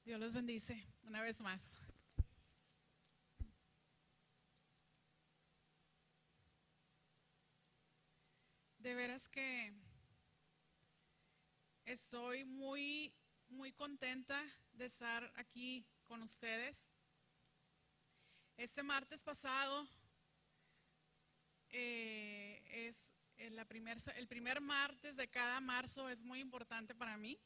Dios los bendice una vez más. De veras que estoy muy contenta de estar aquí con ustedes. Este martes pasado es el primer martes de cada marzo, es muy importante para mí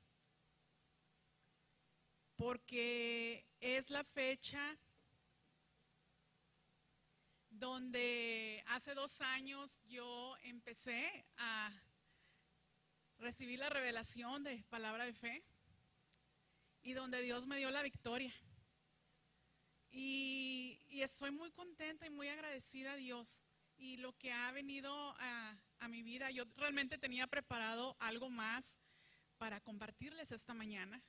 porque es la fecha donde hace 2 años yo empecé a recibir la revelación de palabra de fe y donde Dios me dio la victoria. Y estoy muy contenta y muy agradecida a Dios y lo que ha venido a mi vida. Yo realmente tenía preparado algo más para compartirles esta mañana.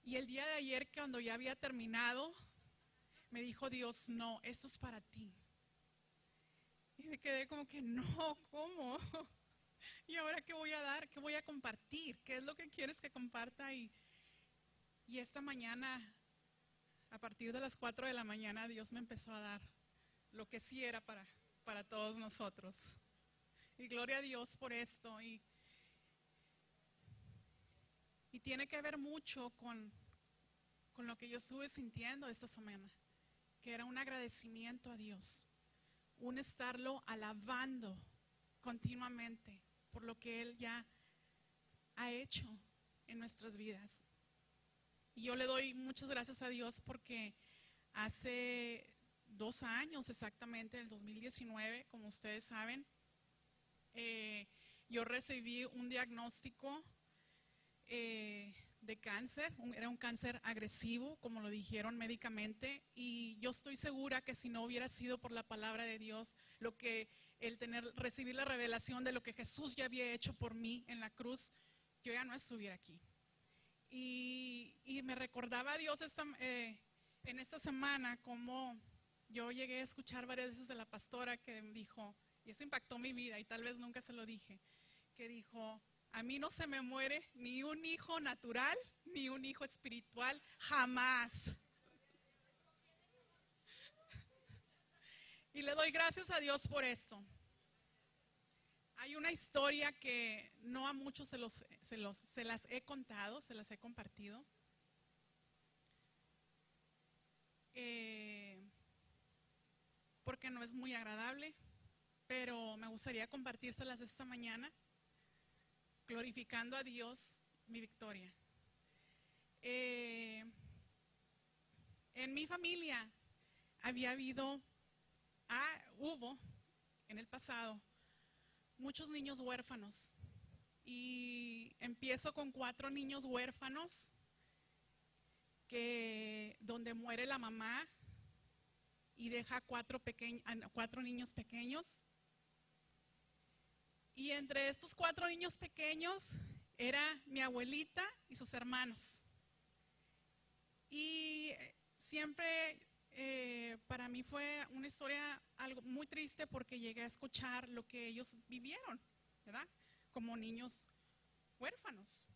Y el día de ayer, cuando ya había terminado, me dijo Dios, no, esto es para ti. Y me quedé como que, no, ¿cómo? ¿Y ahora qué voy a dar? ¿Qué voy a compartir? ¿Qué es lo que quieres que comparta? Y esta mañana, a partir de las 4 de la mañana, Dios me empezó a dar lo que sí era para todos nosotros. Y gloria a Dios por esto. Y tiene que ver mucho con lo que yo estuve sintiendo esta semana, que era un agradecimiento a Dios, un estarlo alabando continuamente por lo que Él ya ha hecho en nuestras vidas. Y yo le doy muchas gracias a Dios porque hace 2 años exactamente, en el 2019, como ustedes saben, yo recibí un diagnóstico de cáncer, era un cáncer agresivo, como lo dijeron médicamente, y yo estoy segura que si no hubiera sido por la palabra de Dios, recibir la revelación de lo que Jesús ya había hecho por mí en la cruz, yo ya no estuviera aquí. Y me recordaba a Dios en esta semana como yo llegué a escuchar varias veces de la pastora que dijo, y eso impactó mi vida y tal vez nunca se lo dije, que dijo, a mí no se me muere ni un hijo natural ni un hijo espiritual, jamás. Y le doy gracias a Dios por esto. Hay una historia que no a muchos se las he contado, se las he compartido. Porque no es muy agradable, pero me gustaría compartírselas esta mañana, glorificando a Dios mi victoria. En mi familia hubo en el pasado muchos niños huérfanos, y empiezo con 4 niños huérfanos donde muere la mamá y deja 4 niños pequeños. Y entre estos 4 niños pequeños era mi abuelita y sus hermanos. Y siempre para mí fue una historia algo muy triste porque llegué a escuchar lo que ellos vivieron, ¿verdad? Como niños huérfanos.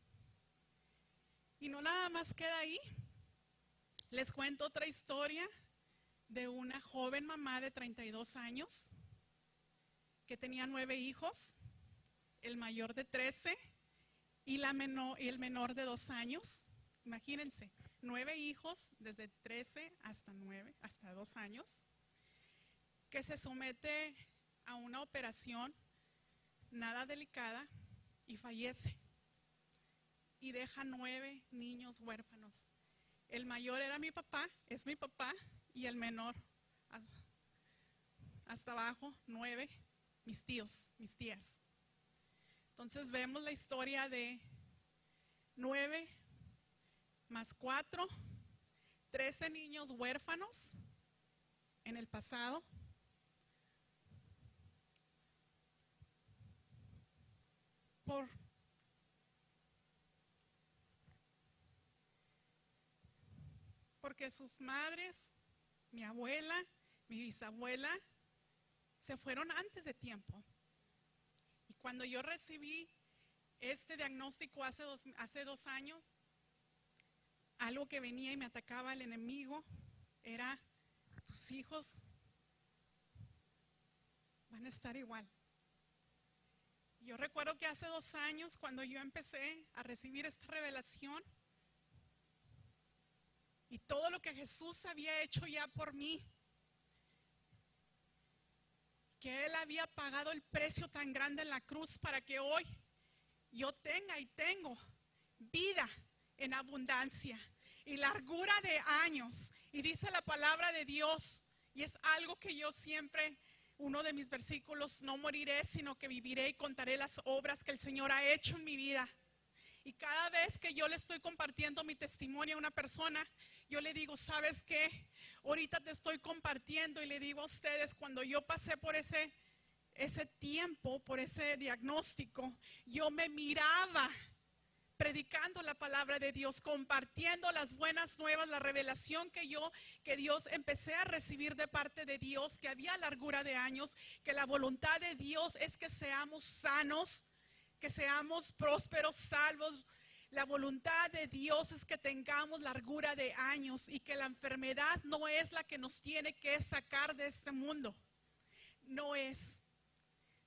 Y no nada más queda ahí. Les cuento otra historia de una joven mamá de 32 años que tenía 9 hijos, el mayor de 13 y el menor de 2 años. Imagínense, 9 hijos desde 13 hasta 2 años, que se somete a una operación nada delicada y fallece. Y deja 9 niños huérfanos. El mayor era es mi papá, y el menor, hasta abajo, 9, mis tíos, mis tías. Entonces vemos la historia de 9 más 4, 13 niños huérfanos en el pasado. Porque sus madres, mi abuela, mi bisabuela, se fueron antes de tiempo. Y cuando yo recibí este diagnóstico hace 2 años, algo que venía y me atacaba el enemigo era: tus hijos van a estar igual. Yo recuerdo que hace 2 años, cuando yo empecé a recibir esta revelación y todo lo que Jesús había hecho ya por mí, que Él había pagado el precio tan grande en la cruz para que hoy yo tenga y tengo vida en abundancia y largura de años. Y dice la palabra de Dios, y es algo que yo siempre, uno de mis versículos: no moriré, sino que viviré y contaré las obras que el Señor ha hecho en mi vida. Y cada vez que yo le estoy compartiendo mi testimonio a una persona, yo le digo: ¿sabes qué? Ahorita te estoy compartiendo, y le digo a ustedes, cuando yo pasé por ese tiempo, por ese diagnóstico, yo me miraba predicando la palabra de Dios, compartiendo las buenas nuevas, la revelación que Dios empecé a recibir de parte de Dios, que había largura de años, que la voluntad de Dios es que seamos sanos, que seamos prósperos, salvos. La voluntad de Dios es que tengamos largura de años y que la enfermedad no es la que nos tiene que sacar de este mundo. No es.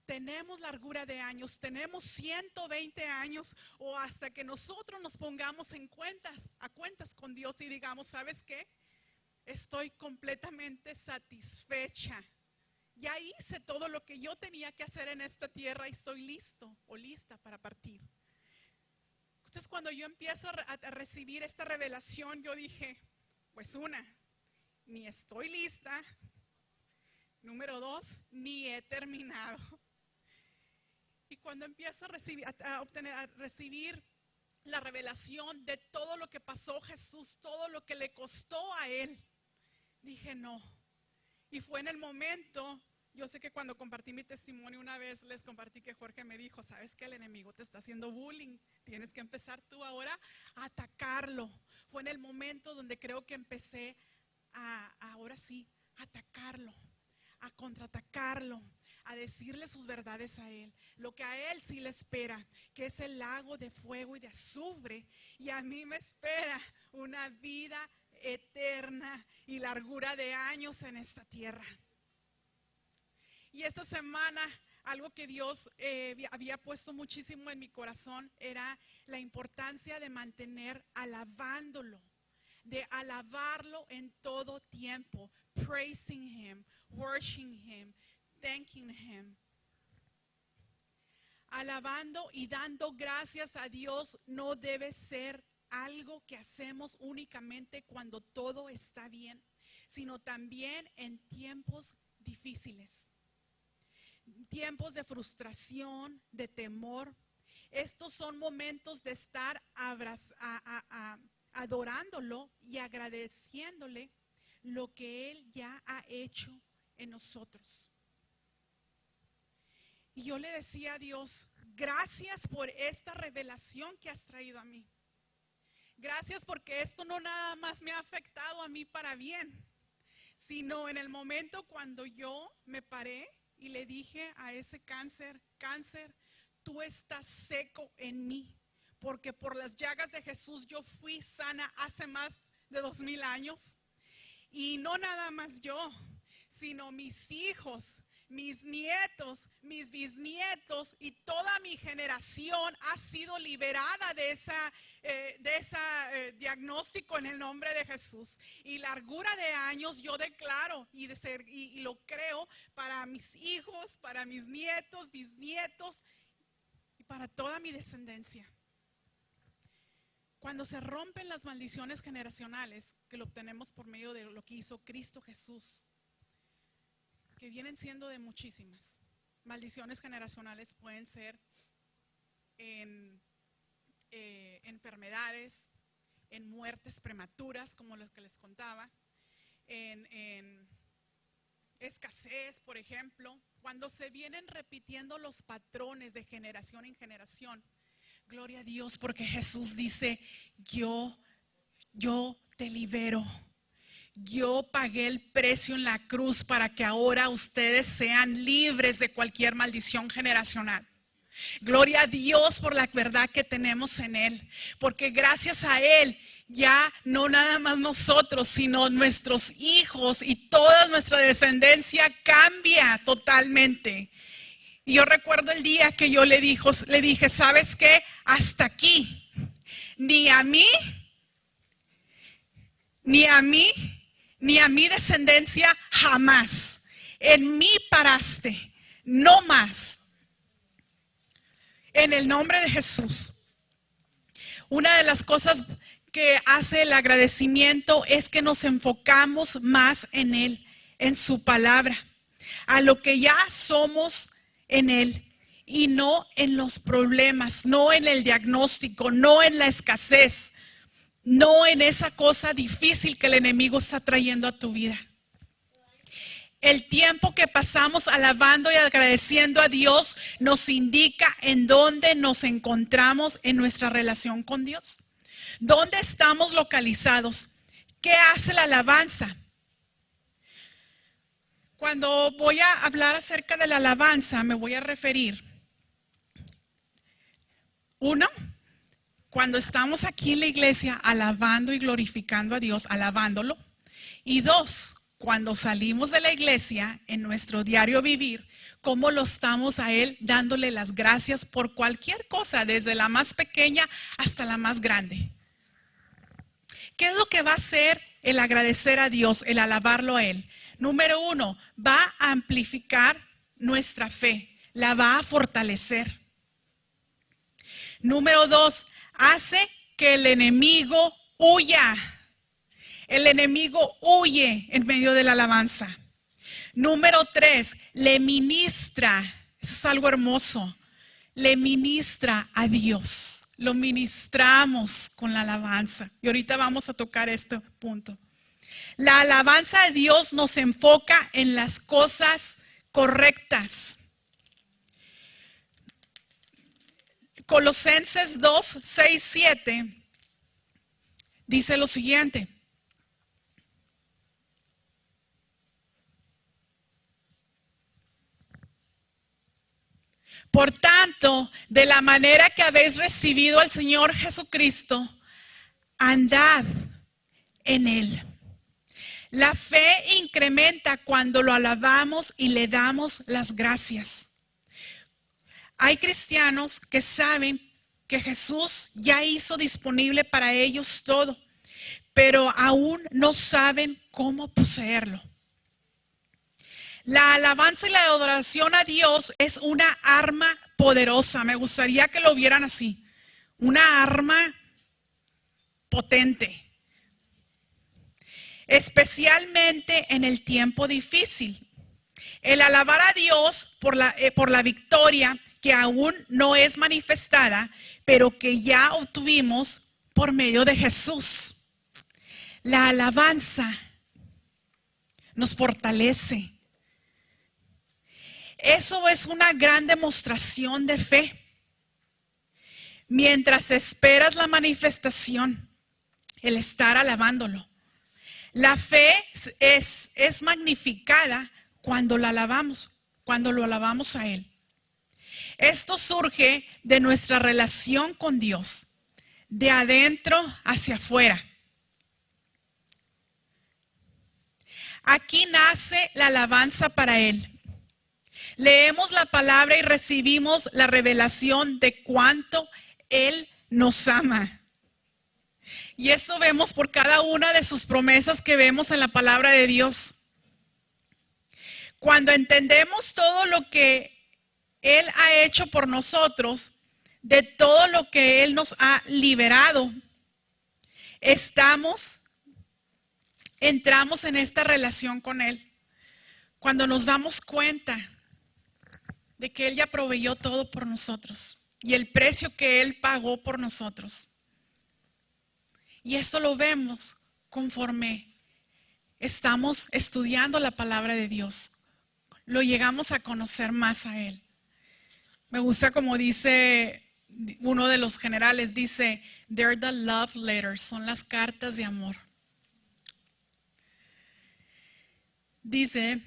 Tenemos largura de años, tenemos 120 años, o hasta que nosotros nos pongamos a cuentas con Dios y digamos: ¿sabes qué? Estoy completamente satisfecha. Ya hice todo lo que yo tenía que hacer en esta tierra y estoy listo o lista para partir. Entonces, cuando yo empiezo a recibir esta revelación, yo dije: pues ni estoy lista. Número 2, ni he terminado. Y cuando empiezo a recibir la revelación de todo lo que pasó Jesús, todo lo que le costó a Él, dije: no. Y fue en el momento, yo sé que cuando compartí mi testimonio una vez, les compartí que Jorge me dijo: ¿sabes qué? El enemigo te está haciendo bullying, tienes que empezar tú ahora a atacarlo. Fue en el momento donde creo que empecé ahora sí, a atacarlo, a contraatacarlo, a decirle sus verdades a Él, lo que a Él sí le espera, que es el lago de fuego y de azufre, y a mí me espera una vida eterna y largura de años en esta tierra. Y esta semana, algo que Dios había puesto muchísimo en mi corazón era la importancia de mantener alabándolo, de alabarlo en todo tiempo, praising Him, worshiping Him, thanking Him. Alabando y dando gracias a Dios no debe ser algo que hacemos únicamente cuando todo está bien, sino también en tiempos difíciles, tiempos de frustración, de temor. Estos son momentos de estar adorándolo y agradeciéndole lo que Él ya ha hecho en nosotros. Y yo le decía a Dios: gracias por esta revelación que has traído a mí. Gracias porque esto no nada más me ha afectado a mí para bien, sino en el momento cuando yo me paré y le dije a ese cáncer: tú estás seco en mí, porque por las llagas de Jesús yo fui sana hace más de 2000 años. Y no nada más yo, sino mis hijos, mis nietos, mis bisnietos y toda mi generación ha sido liberada de ese diagnóstico en el nombre de Jesús. Y largura de años yo declaro y lo creo para mis hijos, para mis nietos, bisnietos y para toda mi descendencia. Cuando se rompen las maldiciones generacionales, que lo obtenemos por medio de lo que hizo Cristo Jesús, que vienen siendo de muchísimas. Maldiciones generacionales pueden ser en enfermedades, en muertes prematuras, como los que les contaba, en escasez, por ejemplo. Cuando se vienen repitiendo los patrones de generación en generación, gloria a Dios, porque Jesús dice: yo te libero. Yo pagué el precio en la cruz para que ahora ustedes sean libres de cualquier maldición generacional. Gloria a Dios por la verdad que tenemos en Él, porque gracias a Él ya no nada más nosotros, sino nuestros hijos y toda nuestra descendencia cambia totalmente. Y yo recuerdo el día que yo le dije, ¿sabes qué? Hasta aquí, ni a mí, ni a mí, ni a mi descendencia jamás. En mí paraste, no más. En el nombre de Jesús. Una de las cosas que hace el agradecimiento es que nos enfocamos más en Él, en su palabra, a lo que ya somos en Él y no en los problemas, no en el diagnóstico, no en la escasez, no en esa cosa difícil que el enemigo está trayendo a tu vida. El tiempo que pasamos alabando y agradeciendo a Dios nos indica en dónde nos encontramos en nuestra relación con Dios. ¿Dónde estamos localizados? ¿Qué hace la alabanza? Cuando voy a hablar acerca de la alabanza, me voy a referir, uno, cuando estamos aquí en la iglesia alabando y glorificando a Dios, alabándolo. Y dos, cuando salimos de la iglesia en nuestro diario vivir, cómo lo estamos a Él dándole las gracias por cualquier cosa, desde la más pequeña hasta la más grande. ¿Qué es lo que va a hacer el agradecer a Dios, el alabarlo a Él? Número uno, va a amplificar nuestra fe, la va a fortalecer. Número dos, hace que el enemigo huya. El enemigo huye en medio de la alabanza. Número tres, le ministra. Eso es algo hermoso. Le ministra a Dios. Lo ministramos con la alabanza. Y ahorita vamos a tocar este punto. La alabanza de Dios nos enfoca en las cosas correctas. Colosenses 2, 6, 7 dice lo siguiente. Por tanto, de la manera que habéis recibido al Señor Jesucristo, andad en Él. La fe incrementa cuando lo alabamos y le damos las gracias. Hay cristianos que saben que Jesús ya hizo disponible para ellos todo, pero aún no saben cómo poseerlo. La alabanza y la adoración a Dios es una arma poderosa. Me gustaría que lo vieran así. Una arma potente. Especialmente en el tiempo difícil. El alabar a Dios por la victoria que aún no es manifestada, pero que ya obtuvimos por medio de Jesús. La alabanza nos fortalece. Eso es una gran demostración de fe. Mientras esperas la manifestación, el estar alabándolo. La fe es magnificada cuando la alabamos, cuando lo alabamos a Él. Esto surge de nuestra relación con Dios, de adentro hacia afuera. Aquí nace la alabanza para Él. Leemos la palabra y recibimos la revelación de cuánto Él nos ama. Y esto vemos por cada una de sus promesas que vemos en la palabra de Dios. Cuando entendemos todo lo que Él ha hecho por nosotros, de todo lo que Él nos ha liberado, entramos en esta relación con Él. Cuando nos damos cuenta de que Él ya proveyó todo por nosotros y el precio que Él pagó por nosotros. Y esto lo vemos conforme estamos estudiando la palabra de Dios. Lo llegamos a conocer más a Él. Me gusta como dice uno de los generales, dice, they're the love letters, son las cartas de amor. Dice,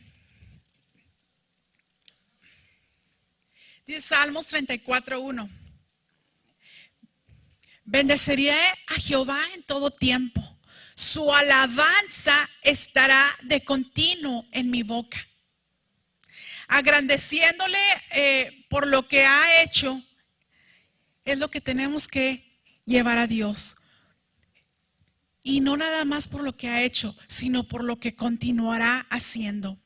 Dice Salmos 34:1. Bendeciré a Jehová en todo tiempo. Su alabanza estará de continuo en mi boca. Agradeciéndole por lo que ha hecho, es lo que tenemos que llevar a Dios. Y no nada más por lo que ha hecho, sino por lo que continuará haciendo.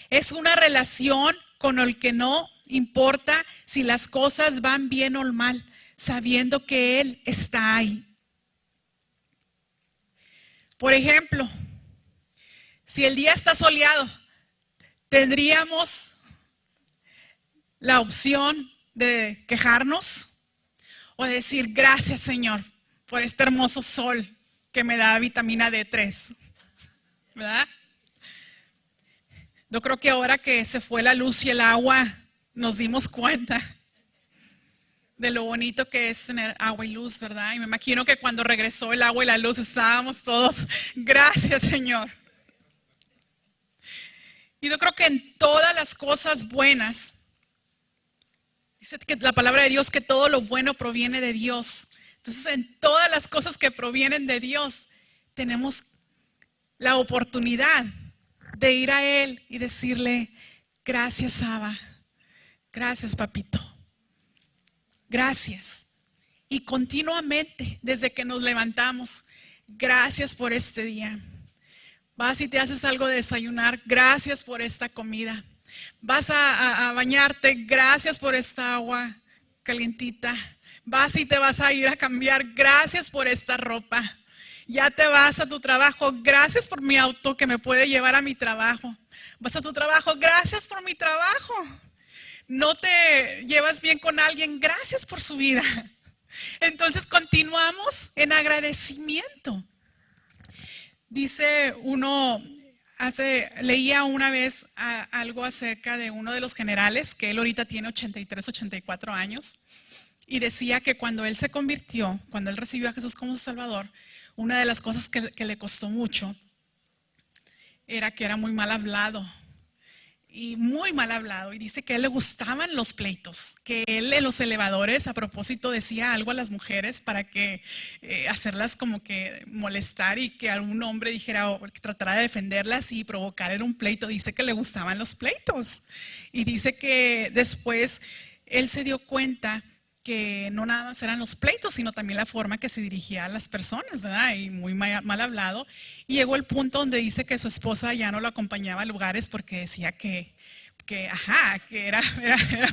Es una relación con el que no importa si las cosas van bien o mal, sabiendo que Él está ahí. Por ejemplo, si el día está soleado, tendríamos la opción de quejarnos o decir gracias, Señor, por este hermoso sol que me da vitamina D3, ¿verdad? Yo creo que ahora que se fue la luz y el agua, nos dimos cuenta de lo bonito que es tener agua y luz, ¿verdad? Y me imagino que cuando regresó el agua y la luz estábamos todos, gracias, Señor. Y yo creo que en todas las cosas buenas, dice que la palabra de Dios que todo lo bueno proviene de Dios. Entonces, en todas las cosas que provienen de Dios, tenemos la oportunidad de ir a Él y decirle, gracias, Abba, gracias, papito, gracias. Y continuamente, desde que nos levantamos, gracias por este día. Vas y te haces algo de desayunar, gracias por esta comida. Vas a bañarte, gracias por esta agua calientita. Vas y te vas a ir a cambiar, gracias por esta ropa. Ya te vas a tu trabajo, gracias por mi auto que me puede llevar a mi trabajo. Vas a tu trabajo, gracias por mi trabajo. No te llevas bien con alguien, gracias por su vida. Entonces continuamos en agradecimiento. Dice uno, leía una vez algo acerca de uno de los generales, que él ahorita tiene 83, 84 años, y decía que cuando él se convirtió, cuando él recibió a Jesús como su Salvador, una de las cosas que le costó mucho era que era muy mal hablado. Y muy mal hablado, y dice que a él le gustaban los pleitos, que él en los elevadores a propósito decía algo a las mujeres para que hacerlas como que molestar y que algún hombre dijera o que tratara de defenderlas y provocar en un pleito. Dice que le gustaban los pleitos y dice que después él se dio cuenta que no nada más eran los pleitos, sino también la forma que se dirigía a las personas, ¿verdad? Y muy mal hablado. Y llegó el punto donde dice que su esposa ya no lo acompañaba a lugares porque decía que era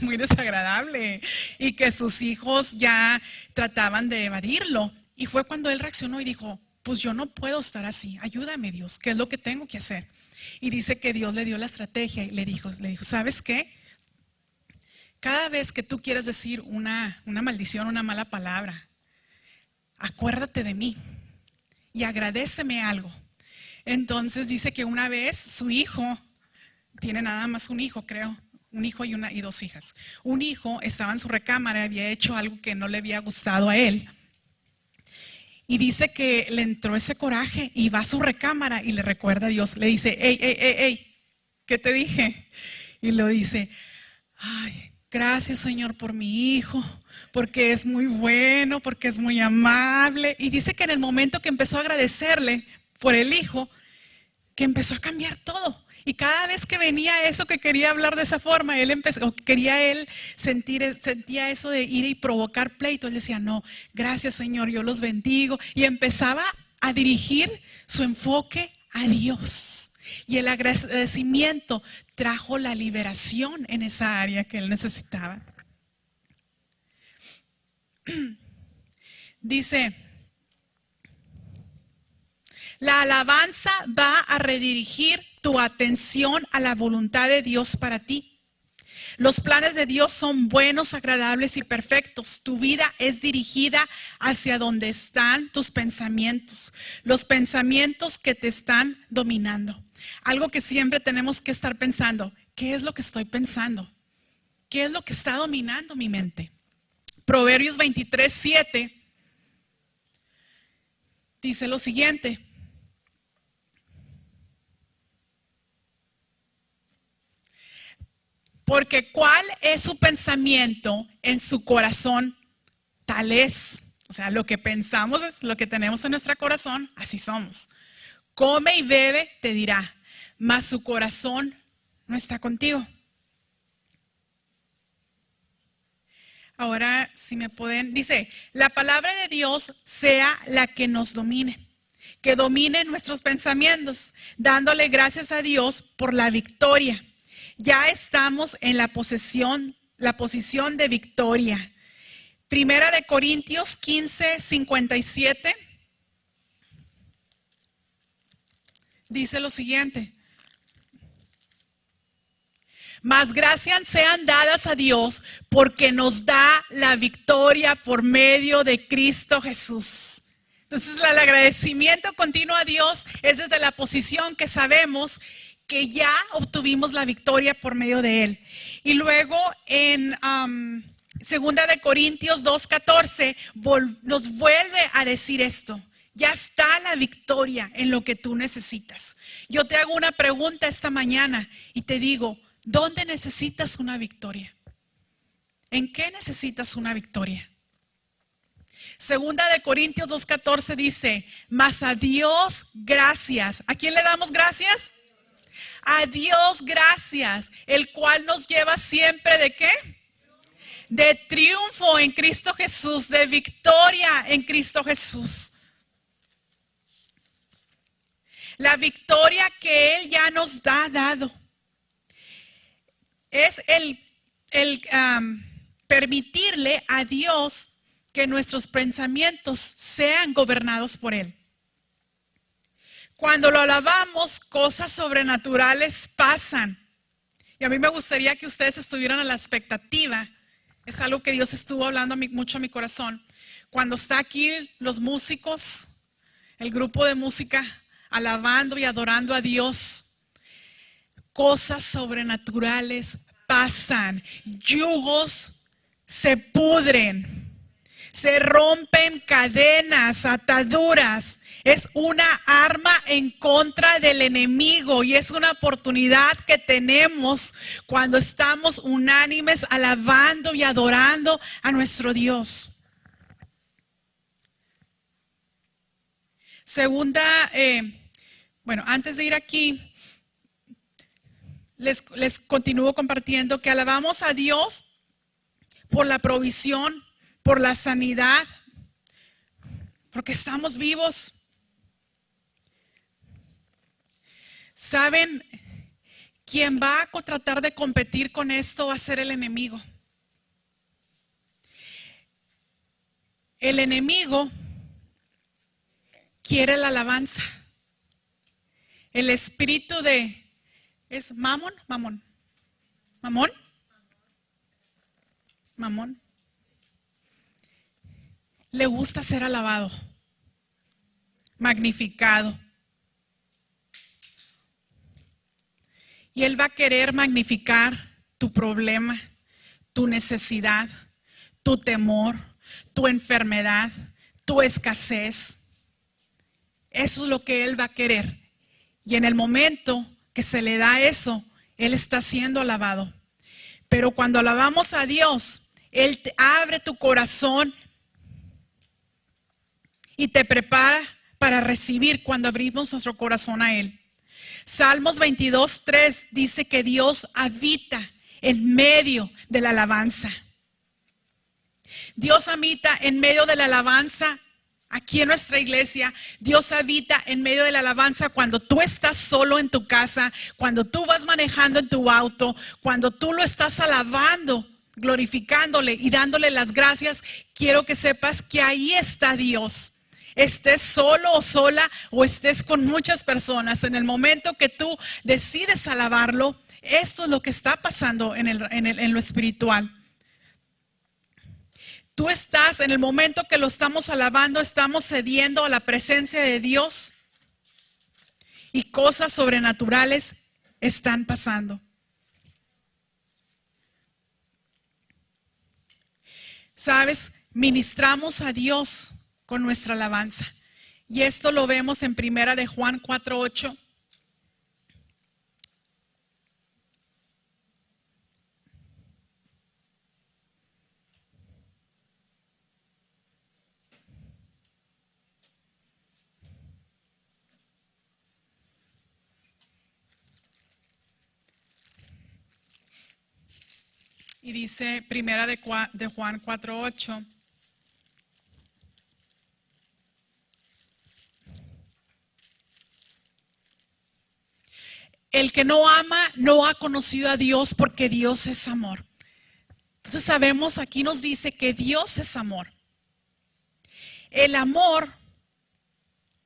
muy desagradable y que sus hijos ya trataban de evadirlo. Y fue cuando él reaccionó y dijo, pues yo no puedo estar así, ayúdame Dios, ¿qué es lo que tengo que hacer? Y dice que Dios le dio la estrategia y le dijo, ¿sabes qué? Cada vez que tú quieres decir una maldición, una mala palabra, acuérdate de mí y agradéceme algo. Entonces dice que una vez su hijo, tiene nada más un hijo creo, un hijo y dos hijas. Un hijo estaba en su recámara y había hecho algo que no le había gustado a él. Y dice que le entró ese coraje y va a su recámara y le recuerda a Dios. Le dice, hey, ¿qué te dije? Y lo dice, ay, gracias Señor por mi hijo, porque es muy bueno, porque es muy amable. Y dice que en el momento que empezó a agradecerle por el hijo, que empezó a cambiar todo. Y cada vez que venía eso que quería hablar de esa forma, sentía eso de ir y provocar pleito. Él decía, no, gracias Señor, yo los bendigo. Y empezaba a dirigir su enfoque a Dios. Y el agradecimiento trajo la liberación en esa área que él necesitaba. Dice, la alabanza va a redirigir tu atención a la voluntad de Dios para ti. Los planes de Dios son buenos, agradables y perfectos. Tu vida es dirigida hacia donde están tus pensamientos, los pensamientos que te están dominando. Algo que siempre tenemos que estar pensando, ¿qué es lo que estoy pensando? ¿Qué es lo que está dominando mi mente? Proverbios 23:7 dice lo siguiente. Porque cuál es su pensamiento en su corazón, tal es. O sea, lo que pensamos es lo que tenemos en nuestro corazón, así somos. Come y bebe, te dirá, mas su corazón no está contigo. Ahora, si me pueden, dice, la palabra de Dios sea la que nos domine, que domine nuestros pensamientos, dándole gracias a Dios por la victoria. Ya estamos en la posición de victoria. Primera de Corintios 15:57 dice lo siguiente. Mas gracias sean dadas a Dios porque nos da la victoria por medio de Cristo Jesús. Entonces el agradecimiento continuo a Dios es desde la posición que sabemos que ya obtuvimos la victoria por medio de Él. Y luego en Segunda de Corintios 2:14 nos vuelve a decir esto. Ya está la victoria en lo que tú necesitas. Yo te hago una pregunta esta mañana y te digo, ¿dónde necesitas una victoria? ¿En qué necesitas una victoria? Segunda de Corintios 2:14 dice, mas a Dios gracias. ¿A quién le damos gracias? A Dios gracias, el cual nos lleva siempre ¿de qué? De triunfo en Cristo Jesús, de victoria en Cristo Jesús. La victoria que Él ya nos ha dado es el permitirle a Dios que nuestros pensamientos sean gobernados por Él. Cuando lo alabamos, cosas sobrenaturales pasan. Y a mí me gustaría que ustedes estuvieran a la expectativa. Es algo que Dios estuvo hablando mucho a mi corazón. Cuando está aquí los músicos, el grupo de música, alabando y adorando a Dios, cosas sobrenaturales pasan. Yugos se pudren, se rompen cadenas, ataduras. Es una arma en contra del enemigo y es una oportunidad que tenemos cuando estamos unánimes alabando y adorando a nuestro Dios. Segunda, antes de ir aquí, les continúo compartiendo que alabamos a Dios por la provisión, por la sanidad, porque estamos vivos. ¿Saben? Quien va a tratar de competir con esto va a ser el enemigo. El enemigo quiere la alabanza. El espíritu ¿es Mamón? Le gusta ser alabado, magnificado. Y Él va a querer magnificar tu problema, tu necesidad, tu temor, tu enfermedad, tu escasez. Eso es lo que Él va a querer. Y en el momento que se le da eso, Él está siendo alabado. Pero cuando alabamos a Dios, Él te abre tu corazón y te prepara para recibir cuando abrimos nuestro corazón a Él. Salmos 22:3 dice que Dios habita en medio de la alabanza. Dios habita en medio de la alabanza. Aquí en nuestra iglesia, Dios habita en medio de la alabanza cuando tú estás solo en tu casa, cuando tú vas manejando en tu auto, cuando tú lo estás alabando, glorificándole y dándole las gracias. Quiero que sepas que ahí está Dios. Estés solo o sola o estés con muchas personas, en el momento que tú decides alabarlo, esto es lo que está pasando en lo espiritual. Tú estás, en el momento que lo estamos alabando, estamos cediendo a la presencia de Dios y cosas sobrenaturales están pasando. ¿Sabes? Ministramos a Dios con nuestra alabanza. Y esto lo vemos en Primera de Juan 4:8. y dice primera de Juan 4:8. El que no ama no ha conocido a Dios porque Dios es amor. Entonces sabemos, aquí nos dice que Dios es amor. El amor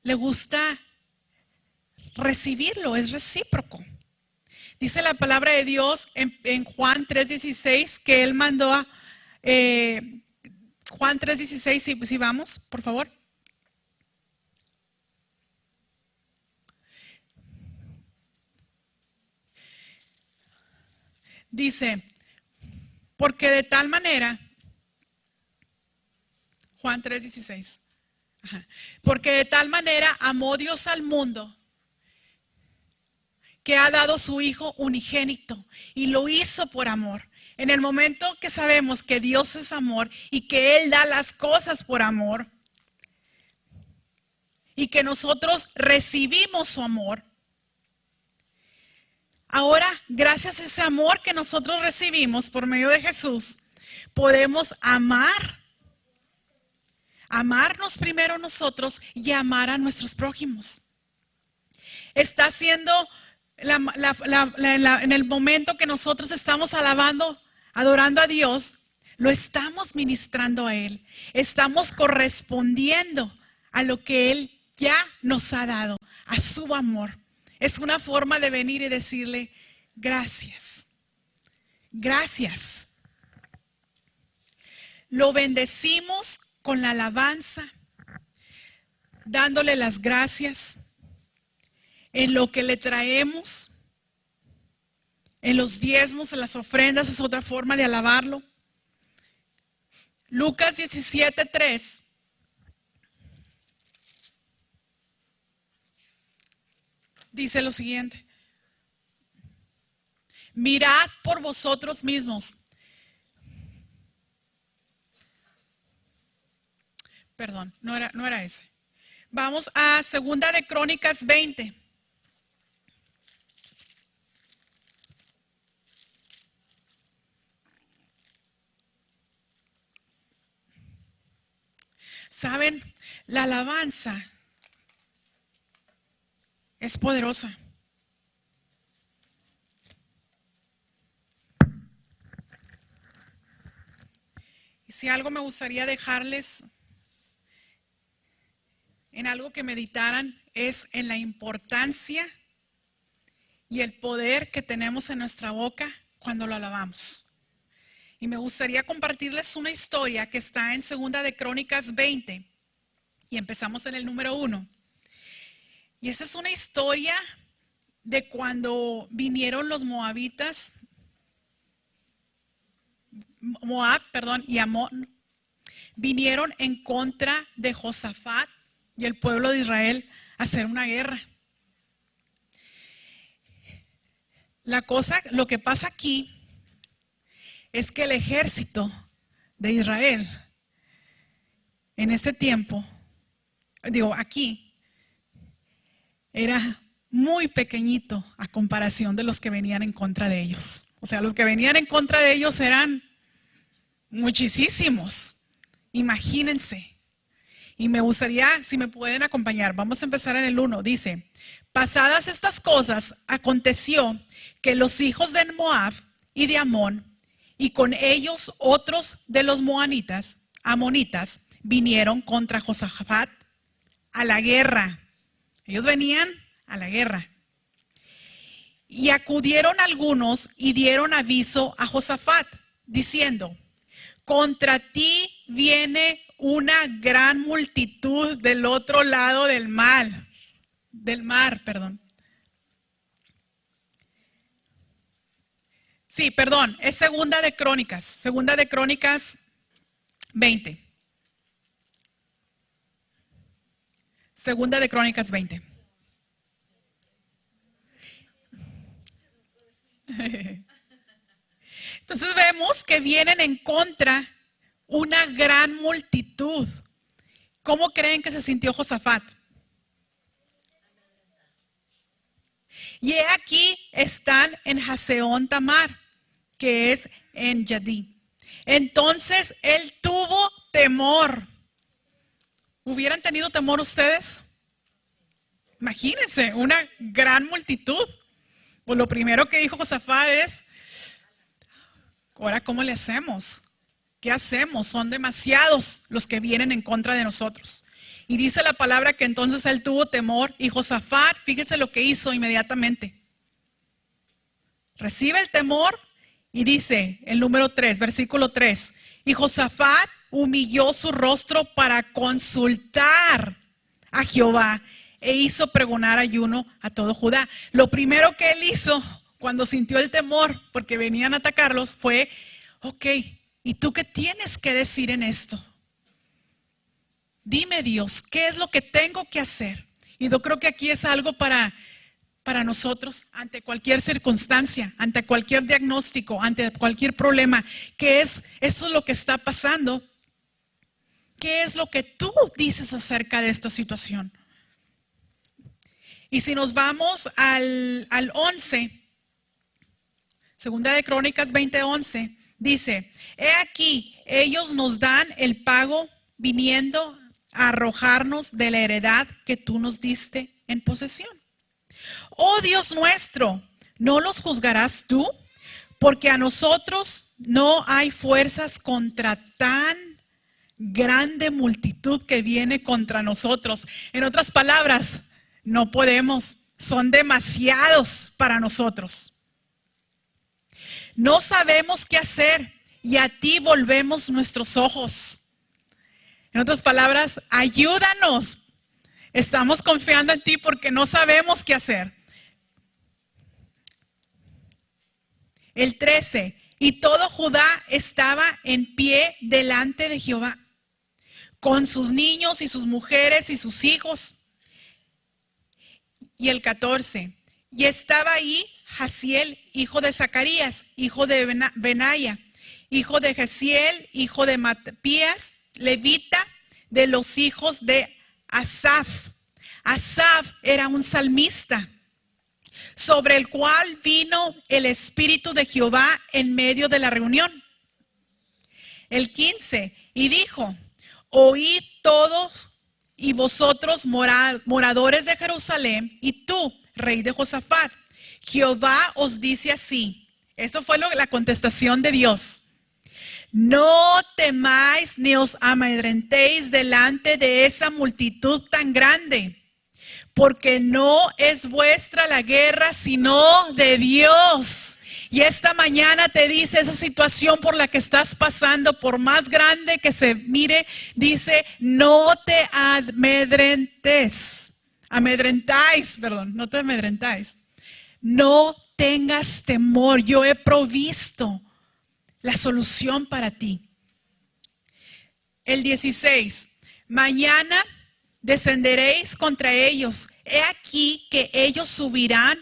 le gusta recibirlo, es recíproco. Dice la palabra de Dios en Juan 3:16 que Él mandó a Juan 3:16, si vamos, por favor. Dice, porque de tal manera, Juan 3:16, porque de tal manera amó Dios al mundo que ha dado su Hijo unigénito y lo hizo por amor. En el momento que sabemos que Dios es amor y que Él da las cosas por amor y que nosotros recibimos su amor, ahora, gracias a ese amor que nosotros recibimos por medio de Jesús, podemos amarnos primero nosotros y amar a nuestros prójimos. Está haciendo en el momento que nosotros estamos alabando, adorando a Dios, lo estamos ministrando a Él. Estamos correspondiendo a lo que Él ya nos ha dado, a su amor. Es una forma de venir y decirle, gracias, gracias. Lo bendecimos con la alabanza, dándole las gracias en lo que le traemos, en los diezmos, en las ofrendas, es otra forma de alabarlo. Lucas 17:3. Dice lo siguiente: mirad por vosotros mismos. Perdón, no era ese. Vamos a Segunda de Crónicas 20. ¿Saben? La alabanza es poderosa. Y si algo me gustaría dejarles, en algo que meditaran, es en la importancia y el poder que tenemos en nuestra boca cuando lo alabamos. Y me gustaría compartirles una historia que está en Segunda de Crónicas 20 y empezamos en el número 1. Y esa es una historia de cuando vinieron los moabitas, y Amón, vinieron en contra de Josafat y el pueblo de Israel a hacer una guerra. Lo que pasa aquí es que el ejército de Israel en ese tiempo, aquí, era muy pequeñito a comparación de los que venían en contra de ellos. O sea, los que venían en contra de ellos eran muchísimos. Imagínense. Y me gustaría, si me pueden acompañar, vamos a empezar en el 1. Dice, pasadas estas cosas, aconteció que los hijos de Moab y de Amón, y con ellos otros de los amonitas, vinieron contra Josafat a la guerra. Ellos venían a la guerra. Y acudieron algunos y dieron aviso a Josafat, diciendo, contra ti viene una gran multitud del otro lado del mar. Sí, perdón, es Segunda de Crónicas 20. Segunda de Crónicas 20. Entonces vemos que vienen en contra una gran multitud. ¿Cómo creen que se sintió Josafat? Y aquí están en Hazeón Tamar, que es en Yadí. Entonces él tuvo temor. ¿Hubieran tenido temor ustedes? Imagínense, una gran multitud. Pues lo primero que dijo Josafat es, ahora ¿cómo le hacemos? ¿Qué hacemos? Son demasiados los que vienen en contra de nosotros. Y dice la palabra que entonces él tuvo temor y Josafat, fíjense lo que hizo inmediatamente. Recibe el temor y dice el número 3, versículo 3. Y Josafat humilló su rostro para consultar a Jehová e hizo pregonar ayuno a todo Judá. Lo primero que él hizo cuando sintió el temor, porque venían a atacarlos, fue, ok, ¿y tú qué tienes que decir en esto? Dime, Dios, ¿qué es lo que tengo que hacer? Y yo creo que aquí es algo para nosotros, ante cualquier circunstancia, ante cualquier diagnóstico, ante cualquier problema. ¿Qué es? Eso es lo que está pasando. ¿Qué es lo que tú dices acerca de esta situación? Y si nos vamos al 11, Segunda de Crónicas 20:11, dice, he aquí, ellos nos dan el pago viniendo a arrojarnos de la heredad que tú nos diste en posesión. Oh Dios nuestro, ¿no los juzgarás tú? Porque a nosotros no hay fuerzas contra tan grande multitud que viene contra nosotros. En otras palabras, no podemos, son demasiados para nosotros. No sabemos qué hacer y a ti volvemos nuestros ojos. En otras palabras, ayúdanos. Estamos confiando en ti porque no sabemos qué hacer. El 13, y todo Judá estaba en pie delante de Jehová, con sus niños y sus mujeres y sus hijos. Y el 14, y estaba ahí Jaziel, hijo de Zacarías, hijo de Benaya, hijo de Jeziel, hijo de Matías, levita, de los hijos de Asaf. Asaf era un salmista, sobre el cual vino el Espíritu de Jehová en medio de la reunión. El 15, y dijo, oíd todos y vosotros moradores de Jerusalén, y tú, rey de Josafat, Jehová os dice así. Eso fue la contestación de Dios. No temáis ni os amedrentéis delante de esa multitud tan grande, porque no es vuestra la guerra, sino de Dios. Y esta mañana te dice esa situación por la que estás pasando, por más grande que se mire, dice, no te amedrentáis. No tengas temor, yo he provisto la solución para ti. El 16, mañana descenderéis contra ellos. He aquí que ellos subirán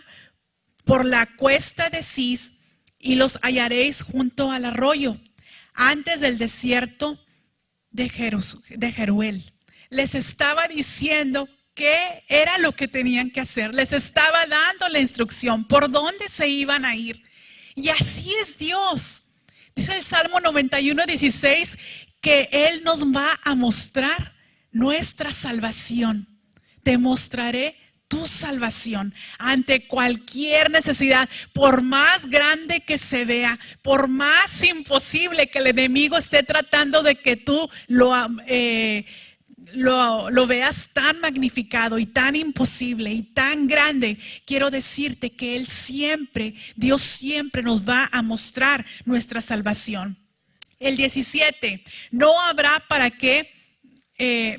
por la cuesta de Cis y los hallaréis junto al arroyo, antes del desierto de Jeruel. Les estaba diciendo qué era lo que tenían que hacer. Les estaba dando la instrucción por dónde se iban a ir. Y así es Dios. Dice el Salmo 91:16 que Él nos va a mostrar nuestra salvación. Te mostraré tu salvación ante cualquier necesidad, por más grande que se vea, por más imposible que el enemigo esté tratando de que tú lo veas tan magnificado y tan imposible y tan grande. Quiero decirte que Dios siempre nos va a mostrar nuestra salvación. El 17, no habrá para qué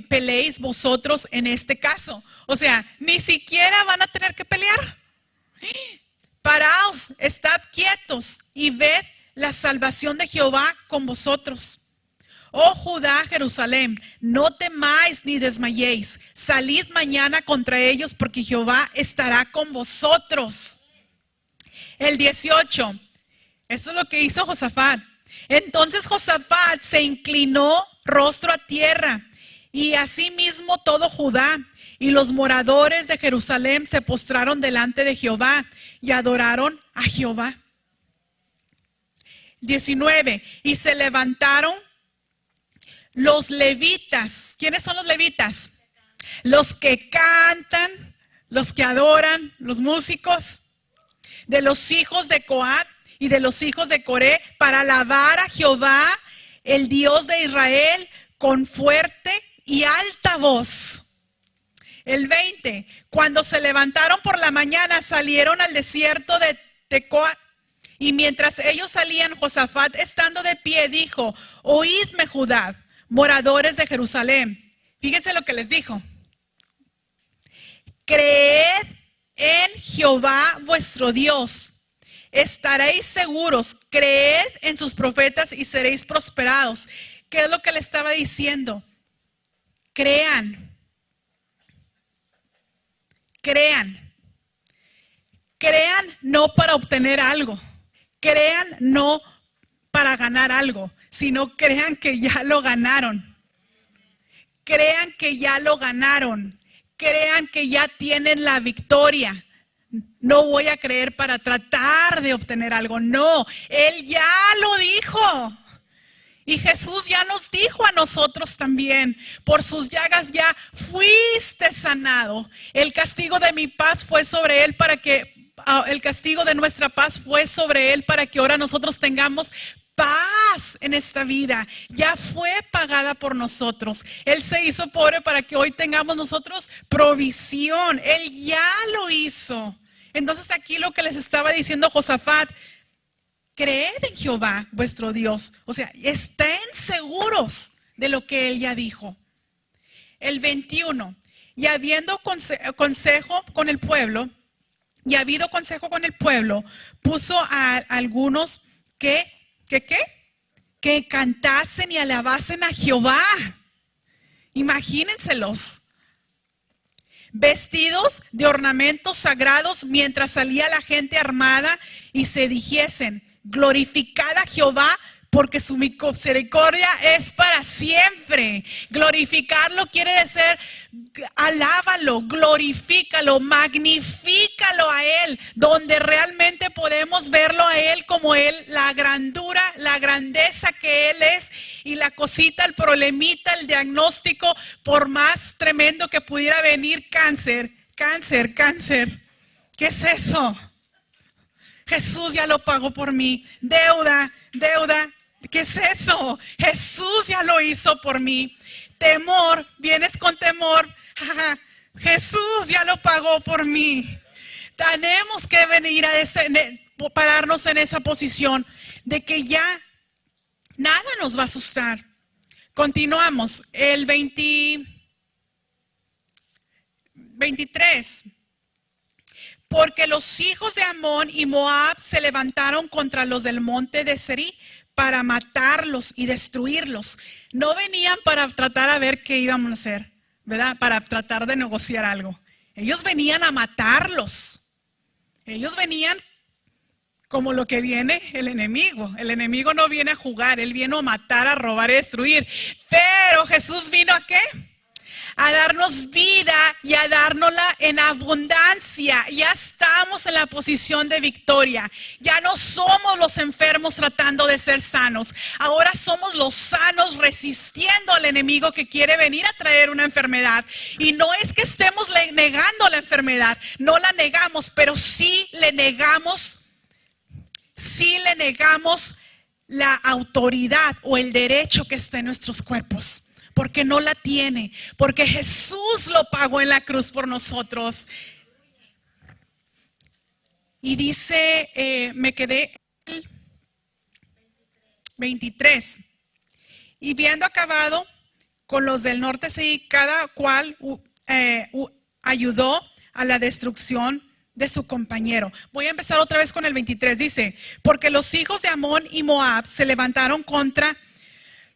peleéis vosotros en este caso. O sea, ni siquiera van a tener que pelear. Paraos, estad quietos y ved la salvación de Jehová con vosotros. Oh Judá, Jerusalén, no temáis ni desmayéis. Salid mañana contra ellos, porque Jehová estará con vosotros. El 18, eso es lo que hizo Josafat. Entonces Josafat se inclinó rostro a tierra, y asimismo todo Judá, y los moradores de Jerusalén se postraron delante de Jehová y adoraron a Jehová. 19. Y se levantaron los levitas. ¿Quiénes son los levitas? Los que cantan, los que adoran, los músicos, de los hijos de Coat y de los hijos de Coré, para alabar a Jehová, el Dios de Israel, con fuerte y alta voz. El 20, cuando se levantaron por la mañana, salieron al desierto de Tecoa. Y mientras ellos salían, Josafat, estando de pie, dijo: oídme, Judá, moradores de Jerusalén. Fíjense lo que les dijo: creed en Jehová vuestro Dios, estaréis seguros, creed en sus profetas y seréis prosperados. ¿Qué es lo que le estaba diciendo? Crean. Crean no para obtener algo. Crean no para ganar algo, sino crean que ya lo ganaron. Crean que ya lo ganaron. Crean que ya tienen la victoria. No voy a creer para tratar de obtener algo. No, Él ya lo dijo. Y Jesús ya nos dijo a nosotros también: por sus llagas ya fuiste sanado. El castigo de mi paz fue sobre Él para que, el castigo de nuestra paz fue sobre Él para que ahora nosotros tengamos paz en esta vida. Ya fue pagada por nosotros. Él se hizo pobre para que hoy tengamos nosotros provisión. Él ya lo hizo. Entonces aquí lo que les estaba diciendo Josafat: creed en Jehová vuestro Dios. O sea, estén seguros de lo que Él ya dijo. El 21, y habiendo consejo con el pueblo, puso a algunos que cantasen y alabasen a Jehová. Imagínenselos, vestidos de ornamentos sagrados, mientras salía la gente armada, y se dijesen: glorificad a Jehová, porque su misericordia es para siempre. Glorificarlo quiere decir alábalo, glorifícalo, magnifícalo a Él, donde realmente podemos verlo a Él como Él, la grandura, la grandeza que Él es, y la cosita, el problemita, el diagnóstico, por más tremendo que pudiera venir: cáncer. ¿Qué es eso? Jesús ya lo pagó por mí. Deuda. ¿Qué es eso? Jesús ya lo hizo por mí. Temor, vienes con temor. Jesús ya lo pagó por mí. Tenemos que venir a pararnos en esa posición de que ya nada nos va a asustar. Continuamos. El 23. Porque los hijos de Amón y Moab se levantaron contra los del monte de Serí para matarlos y destruirlos. No venían para tratar a ver qué íbamos a hacer, ¿verdad? Para tratar de negociar algo. Ellos venían a matarlos. Ellos venían como lo que viene el enemigo. El enemigo no viene a jugar, él viene a matar, a robar y destruir. Pero Jesús vino ¿a qué? A darnos vida y a dárnosla en abundancia. Ya estamos en la posición de victoria. Ya no somos los enfermos tratando de ser sanos. Ahora somos los sanos resistiendo al enemigo que quiere venir a traer una enfermedad. Y no es que estemos negando la enfermedad, no la negamos, pero sí le negamos la autoridad o el derecho que está en nuestros cuerpos. Porque no la tiene, porque Jesús lo pagó en la cruz por nosotros. Y dice, me quedé en el 23. Y viendo acabado con los del norte, sí, cada cual ayudó a la destrucción de su compañero. Voy a empezar otra vez con el 23. Dice: porque los hijos de Amón y Moab se levantaron contra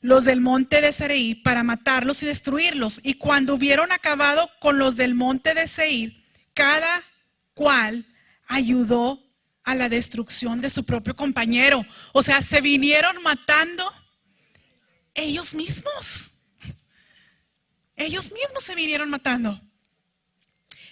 los del monte de Seir para matarlos y destruirlos. Y cuando hubieron acabado con los del monte de Seir, cada cual ayudó a la destrucción de su propio compañero. O sea, se vinieron matando ellos mismos. Ellos mismos se vinieron matando.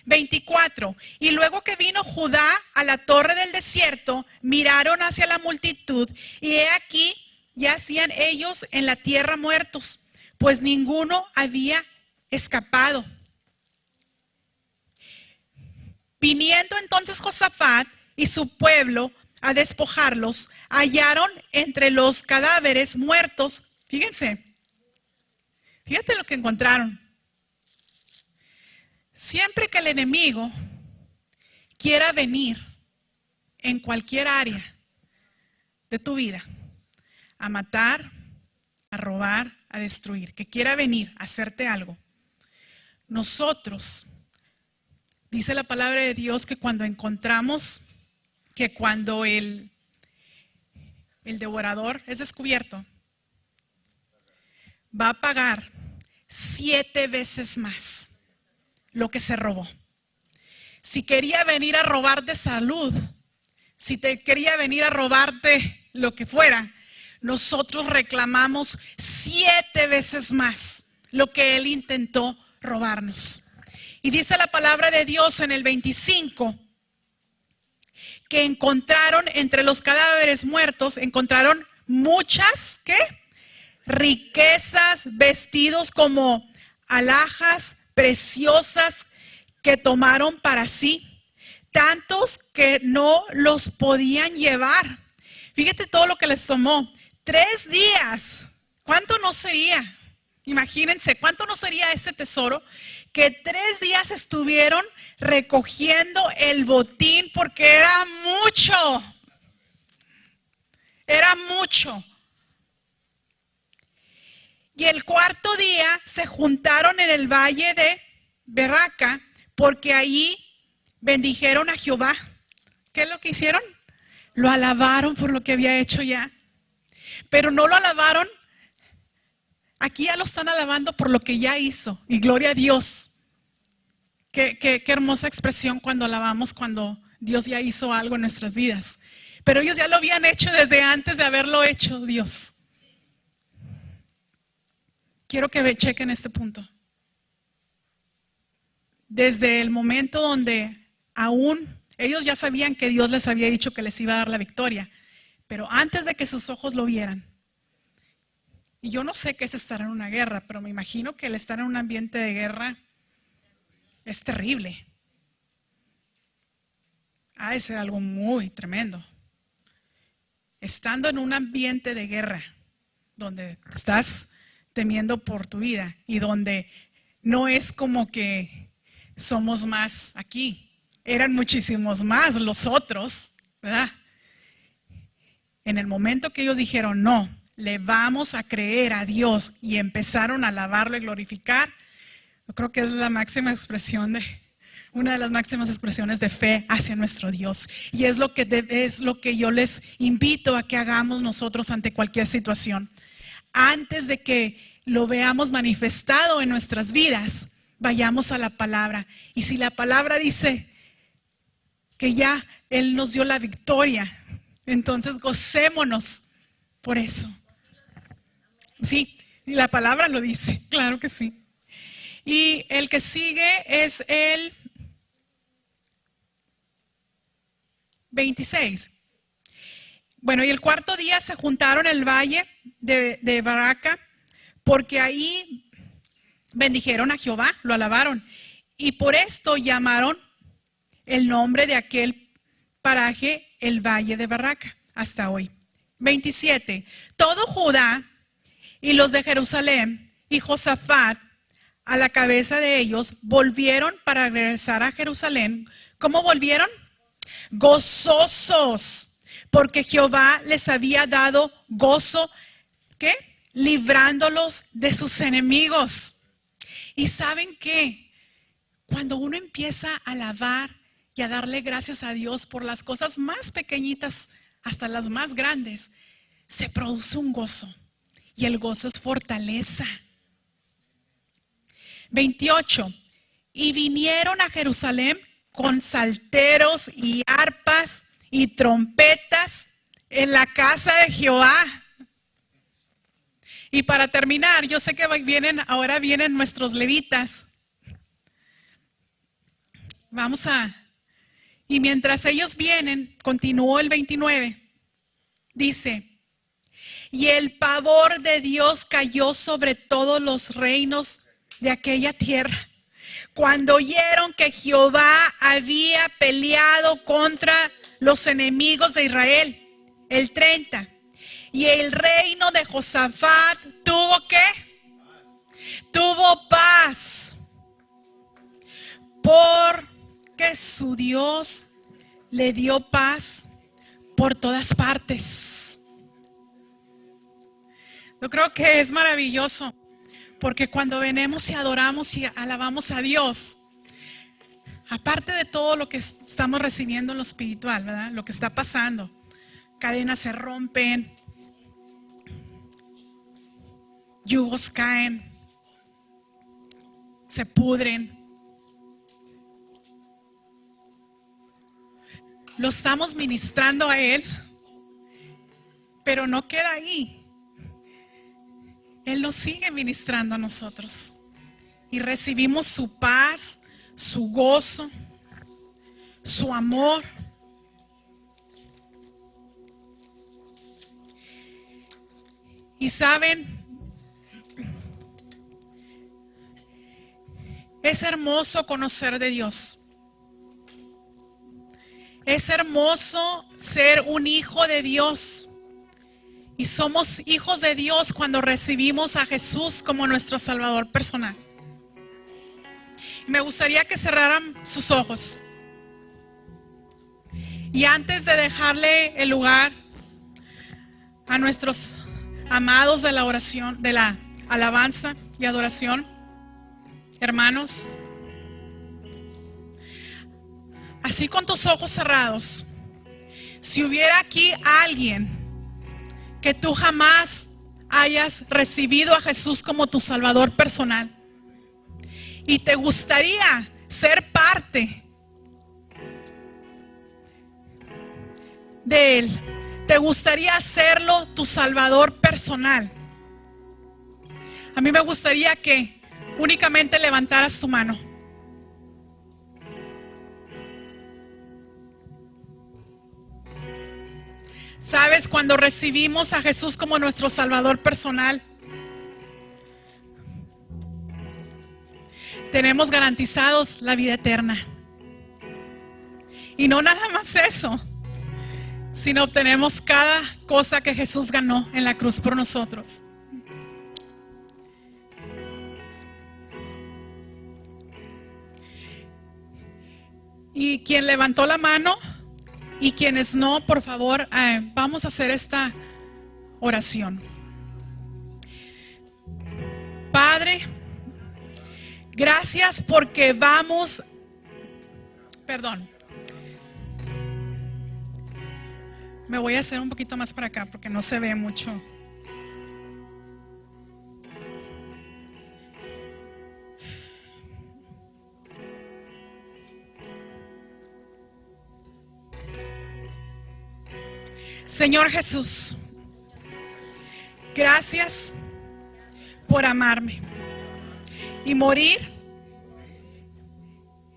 24. Y luego que vino Judá a la torre del desierto, miraron hacia la multitud, y he aquí, yacían ellos en la tierra muertos, pues ninguno había escapado. Viniendo entonces Josafat y su pueblo a despojarlos, hallaron entre los cadáveres muertos, fíjate lo que encontraron. Siempre que el enemigo quiera venir en cualquier área de tu vida a matar, a robar, a destruir, que quiera venir a hacerte algo, nosotros, dice la palabra de Dios, que cuando encontramos, que cuando el devorador es descubierto, va a pagar 7 veces más lo que se robó. Si quería venir a robarte salud, si te quería venir a robarte lo que fuera, nosotros reclamamos 7 veces más lo que él intentó robarnos. Y dice la palabra de Dios en el 25 que encontraron entre los cadáveres muertos, encontraron muchas, ¿qué? Riquezas, vestidos como alhajas preciosas que tomaron para sí, tantos que no los podían llevar. Fíjate todo lo que les tomó. 3 días. ¿Cuánto no sería? Imagínense, ¿cuánto no sería este tesoro? Que 3 días estuvieron recogiendo el botín porque era mucho. Era mucho. Y el 4º día se juntaron en el valle de Berraca, porque ahí bendijeron a Jehová. ¿Qué es lo que hicieron? Lo alabaron por lo que había hecho ya. Pero no lo alabaron. Aquí ya lo están alabando por lo que ya hizo. Y gloria a Dios. Qué hermosa expresión cuando alabamos, cuando Dios ya hizo algo en nuestras vidas. Pero ellos ya lo habían hecho desde antes de haberlo hecho Dios. Quiero que chequen este punto. Desde el momento donde aún ellos ya sabían que Dios les había dicho que les iba a dar la victoria, pero antes de que sus ojos lo vieran, y yo no sé qué es estar en una guerra, pero me imagino que el estar en un ambiente de guerra es terrible. Ha de ser algo muy tremendo. Estando en un ambiente de guerra, donde estás temiendo por tu vida y donde no es como que somos más aquí, eran muchísimos más los otros, ¿verdad? En el momento que ellos dijeron, no, le vamos a creer a Dios y empezaron a alabarlo y glorificar, yo creo que es la máxima expresión una de las máximas expresiones de fe hacia nuestro Dios. Y es lo que yo les invito a que hagamos nosotros ante cualquier situación. Antes de que lo veamos manifestado en nuestras vidas, vayamos a la palabra. Y si la palabra dice que ya Él nos dio la victoria, entonces gocémonos por eso. Sí, y la palabra lo dice, claro que sí. Y el que sigue es el 26. Bueno, y el 4º día se juntaron en el valle de Berraca, porque ahí bendijeron a Jehová, lo alabaron. Y por esto llamaron el nombre de aquel paraje el valle de Berraca hasta hoy. 27. Todo Judá y los de Jerusalén y Josafat a la cabeza de ellos volvieron para regresar a Jerusalén. ¿Cómo volvieron? Gozosos, porque Jehová les había dado gozo, ¿qué? Librándolos de sus enemigos. Y ¿saben qué? Cuando uno empieza a alabar y a darle gracias a Dios por las cosas más pequeñitas hasta las más grandes, se produce un gozo. Y el gozo es fortaleza. 28. Y vinieron a Jerusalén con salteros y arpas y trompetas en la casa de Jehová. Y para terminar, yo sé que ahora vienen nuestros levitas. Y mientras ellos vienen, continuó el 29, dice, y el pavor de Dios cayó sobre todos los reinos de aquella tierra, cuando oyeron que Jehová había peleado contra los enemigos de Israel. El 30, y el reino de Josafat tuvo ¿qué? Tuvo paz, porque su Dios le dio paz por todas partes. Yo creo que es maravilloso, porque cuando venimos y adoramos y alabamos a Dios, aparte de todo lo que estamos recibiendo en lo espiritual, ¿verdad? Lo que está pasando, cadenas se rompen, yugos caen, se pudren. Lo estamos ministrando a Él, pero no queda ahí. Él nos sigue ministrando a nosotros y recibimos su paz, su gozo, su amor. Y saben, es hermoso conocer de Dios. Es hermoso ser un hijo de Dios. Y somos hijos de Dios cuando recibimos a Jesús como nuestro Salvador personal. Me gustaría que cerraran sus ojos. Y antes de dejarle el lugar a nuestros amados de la oración, de la alabanza y adoración, hermanos, así con tus ojos cerrados, si hubiera aquí alguien que tú jamás hayas recibido a Jesús como tu Salvador personal y te gustaría ser parte de Él, te gustaría hacerlo tu Salvador personal, a mí me gustaría que únicamente levantaras tu mano. Sabes, cuando recibimos a Jesús como nuestro Salvador personal, tenemos garantizados la vida eterna. Y no nada más eso, sino obtenemos cada cosa que Jesús ganó en la cruz por nosotros. Y quien levantó la mano y quienes no, por favor, vamos a hacer esta oración. Padre, gracias porque me voy a hacer un poquito más para acá porque no se ve mucho. Señor Jesús, gracias por amarme y morir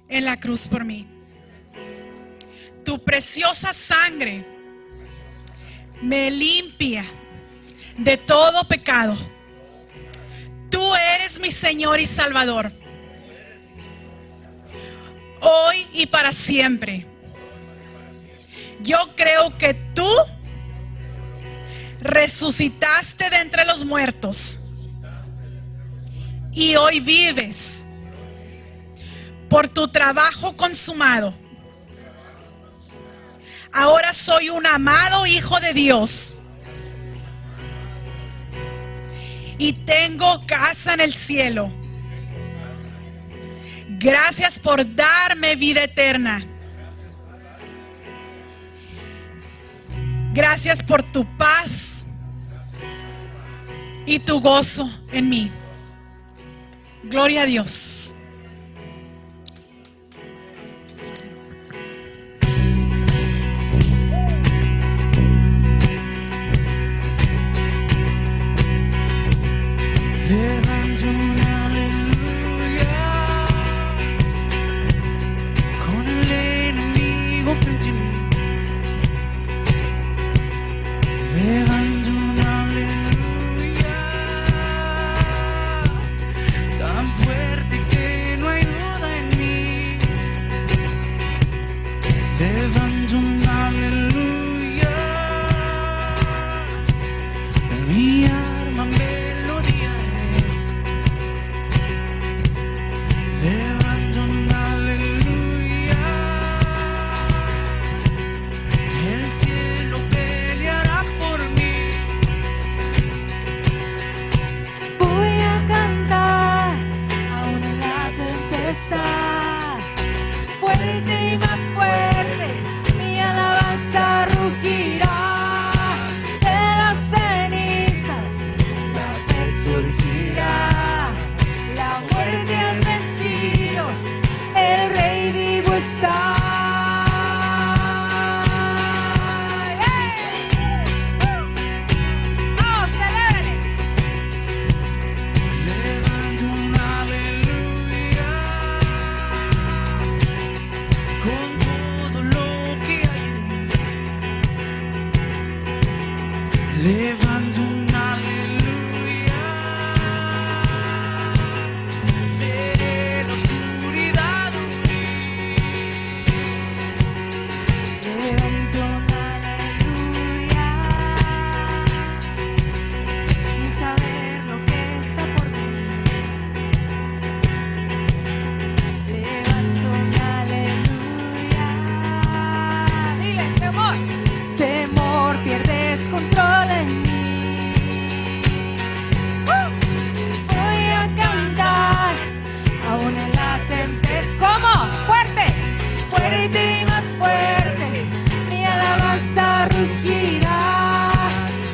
en la cruz por mí. Tu preciosa sangre me limpia de todo pecado. Tú eres mi Señor y Salvador, hoy y para siempre. Yo creo que tú resucitaste de entre los muertos y hoy vives. Por tu trabajo consumado, ahora soy un amado hijo de Dios y tengo casa en el cielo. Gracias por darme vida eterna. Gracias por tu paz y tu gozo en mí. Gloria a Dios. Levanto un aleluya con Levanto una aleluya, veré la oscuridad huir. Levanto una aleluya, sin saber lo que está por venir. Levanto una aleluya. Dile, temor, temor, pierdes control en mí. Voy a cantar, aún en la tempestad. ¿Cómo? Fuerte, fuerte y más fuerte. Mi alabanza rugirá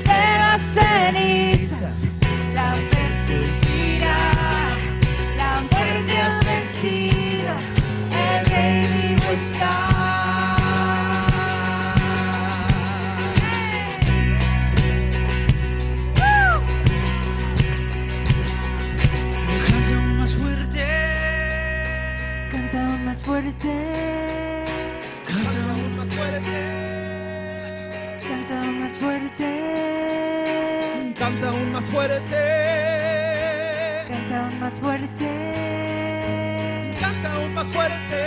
de las cenizas. La fe surgirá, la muerte has vencido, el rey vivo está. Canta aún más fuerte, Canta aún más fuerte, canta aún más fuerte, canta aún más fuerte, canta aún más fuerte, canta aún más fuerte, canta aún más fuerte,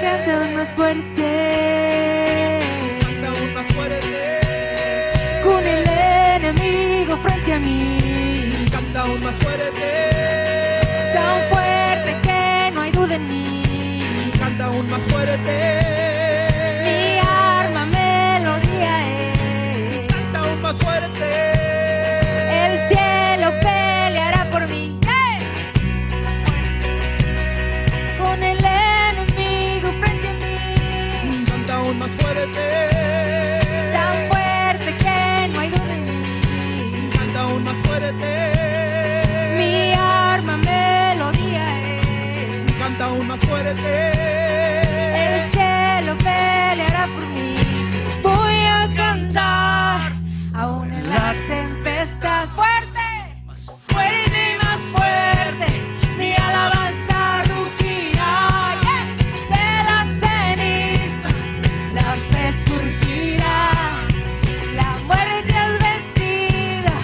canta aún más fuerte. canta aún más fuerte, Con el enemigo frente a mí, canta aún más fuerte, tan fuerte que no hay duda en mí. canta aún más fuerte, Mi arma melodía es. canta aún más fuerte, El cielo peleará por mí. ¡Hey! Con el enemigo frente a mí, canta aún más fuerte, tan fuerte que no hay duda en mí. canta aún más fuerte, Mi arma melodía es. canta aún más fuerte, El cielo peleará por mí. Voy a cantar, aún en la tempestad. Fuerte, fuerte y más fuerte. Mi alabanza rugirá, yeah, de las cenizas. La fe surgirá, la muerte es vencida,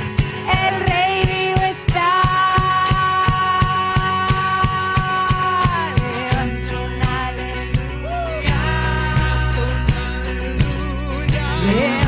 el rey vivo está. Levanto una aleluya. aleluya.